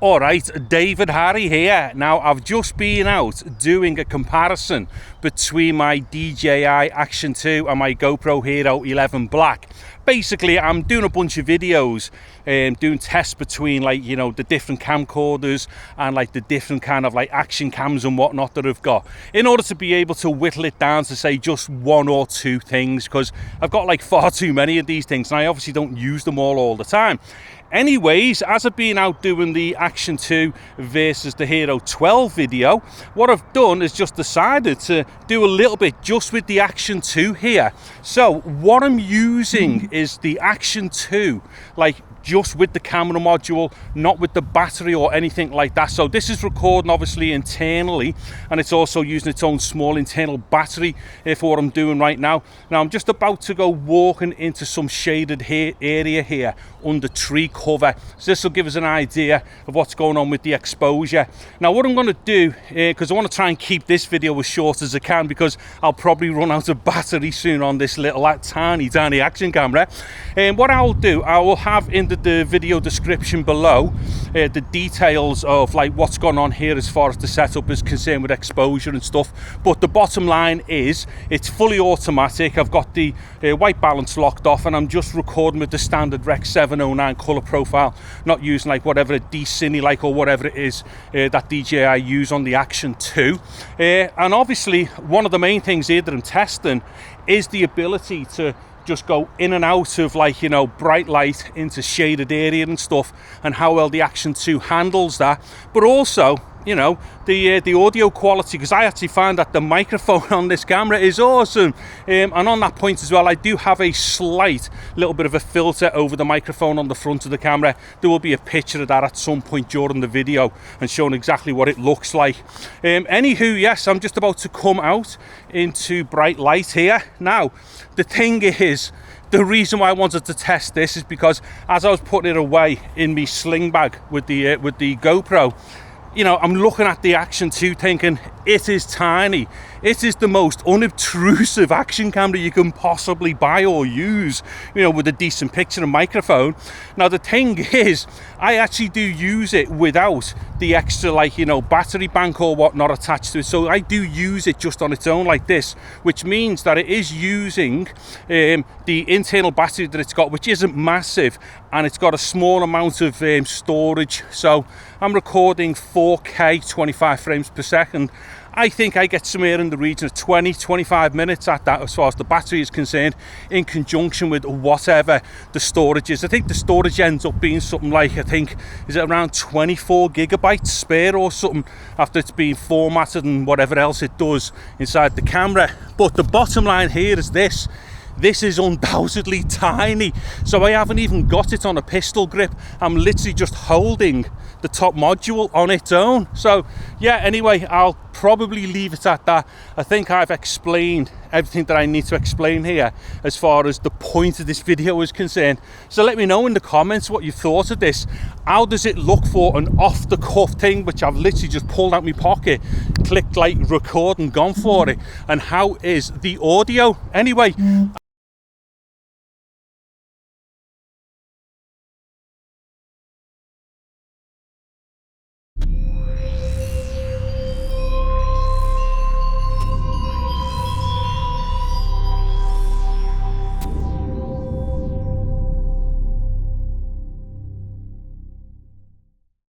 Alright, David Harry here. Now, I've just been out doing a comparison between my DJI Action 2 and my GoPro Hero 11 Black. Basically, I'm doing a bunch of videos, doing tests between, like, you know, the different camcorders and like the different kind of like action cams and whatnot that I've got, in order to be able to whittle it down to say just one or two things, because I've got like far too many of these things and I obviously don't use them all the time. Anyways, as I've been out doing the Action 2 versus the Hero 12 video, what I've done is just decided to do a little bit just with the Action 2 here. So what I'm using is the Action 2, like just with the camera module, not with the battery or anything like that. So this is recording obviously internally, and it's also using its own small internal battery for what I'm doing right now. Now I'm just about to go walking into some shaded area here under tree cover, so this will give us an idea of what's going on with the exposure. Now what I'm going to do, because I want to try and keep this video as short as I can, because I'll probably run out of battery soon on this little tiny action camera, and what I'll do, I will have in the video description below the details of like what's gone on here as far as the setup is concerned with exposure and stuff. But the bottom line is it's fully automatic. I've got the white balance locked off, and I'm just recording with the standard Rec 709 color profile, not using like whatever a D-Cine like or whatever it is that DJI use on the Action 2. And obviously one of the main things here that I'm testing is the ability to just go in and out of, like, you know, bright light into shaded area and stuff, and how well the Action 2 handles that. But also, you know, the audio quality, because I actually find that the microphone on this camera is awesome. And on that point as well, I do have a slight little bit of a filter over the microphone on the front of the camera. There will be a picture of that at some point during the video and showing exactly what it looks like. Anywho, yes, I'm just about to come out into bright light here. Now, the thing is, the reason why I wanted to test this is because as I was putting it away in my sling bag with the GoPro, you know, I'm looking at the Action 2 thinking, it is tiny. It is the most unobtrusive action camera you can possibly buy or use, you know, with a decent picture and microphone. Now, the thing is, I actually do use it without the extra, like, you know, battery bank or whatnot attached to it. So I do use it just on its own like this, which means that it is using the internal battery that it's got, which isn't massive, and it's got a small amount of storage. So I'm recording 4K 25 frames per second. I think I get somewhere in the region of 20-25 minutes at that as far as the battery is concerned, in conjunction with whatever the storage is. I think the storage ends up being something like, I think, is it around 24 gigabytes spare or something, after it's been formatted and whatever else it does inside the camera. But the bottom line here is this is undoubtedly tiny. So I haven't even got it on a pistol grip. I'm literally just holding the top module on its own. So yeah, anyway, I'll probably leave it at that. I think I've explained everything that I need to explain here as far as the point of this video is concerned. So let me know in the comments what you thought of this. How does it look for an off-the-cuff thing, which I've literally just pulled out my pocket, clicked like record and gone for it? And how is the audio? Anyway,